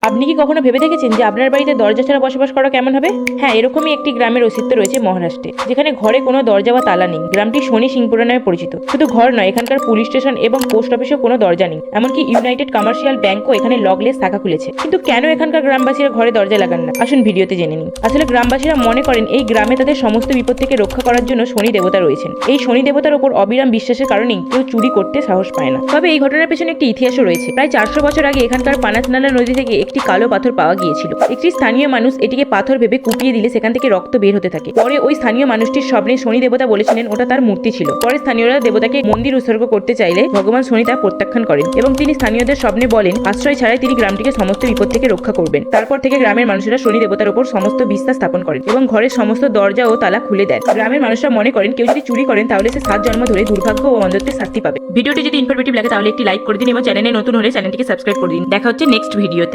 আপনি কি কখনো ভেবে দেখেছেন যে আপনার বাড়িতে দরজা ছাড়া বসবাস করা কেমন হবে? হ্যাঁ, এরকমই একটি গ্রামের অস্তিত্ব রয়েছে মহারাষ্ট্রে, যেখানে ঘরে কোনো দরজা বা তালা নেই। গ্রামটি শনি সিংপুরা নামে পরিচিত। শুধু ঘর নয়, এখানকার পুলিশ স্টেশন এবং পোস্ট অফিসেও কোনো দরজা নেই। এমনকি ইউনাইটেড কমার্শিয়াল ব্যাংকও এখানে লগলেস শাখা খুলেছে। কিন্তু কেন এখানকার গ্রামবাসীরা ঘরে দরজা লাগান না? আসুন ভিডিওতে জেনে নিন। আসলে গ্রামবাসীরা মনে করেন এই গ্রামে তাদের সমস্ত বিপদ থেকে রক্ষা করার জন্য শনি দেবতা রয়েছেন। এই শনি দেবতার উপর অবিরাম বিশ্বাসের কারণেই কেউ চুরি করতে সাহস পায় না। তবে এই ঘটনার পেছনে একটি ইতিহাসও রয়েছে। প্রায় 400 বছর আগে এখানকার পানাসনালা নদী থেকে একটি কালো পাথর পাওয়া গিয়েছিল। একটি স্থানীয় মানুষ এটিকে পাথর ভেবে কুপিয়ে দিলে সেখান থেকে রক্ত বের হতে থাকে। পরে ওই স্থানীয় মানুষটির স্বপ্নে শনি দেবতা বলেছিলেন ওটা তার মূর্তি ছিল। পরে স্থানীয়রা দেবতাকে মন্দির উৎসর্গ করতে চাইলে ভগবান শনি তা প্রত্যাখ্যান করেন এবং তিনি স্থানীয়দের স্বপ্নে বলেন আশ্রয় ছাড়াই তিনি গ্রামটিকে সমস্ত বিপদ থেকে রক্ষা করবেন। তারপর থেকে গ্রামের মানুষেরা শনি দেবতার উপর সমস্ত বিশ্বাস স্থাপন করেন এবং ঘরের সমস্ত দরজা ও তালা খুলে দেন। গ্রামের মানুষরা মনে করেন কেউ যদি চুরি করেন তাহলে সে 7 জন্ম ধরে দুর্ভাগ্য ও অন্ধত্বের শাস্তি পাবে। ভিডিওটি যদি ইনফরমেটিভ লাগে তাহলে একটি লাইক করে দিন এবং চ্যানেলে নতুন হলে চ্যানেলটিকে সাবস্ক্রাইব করে দিন। দেখা হচ্ছে নেক্সট ভিডিওতে।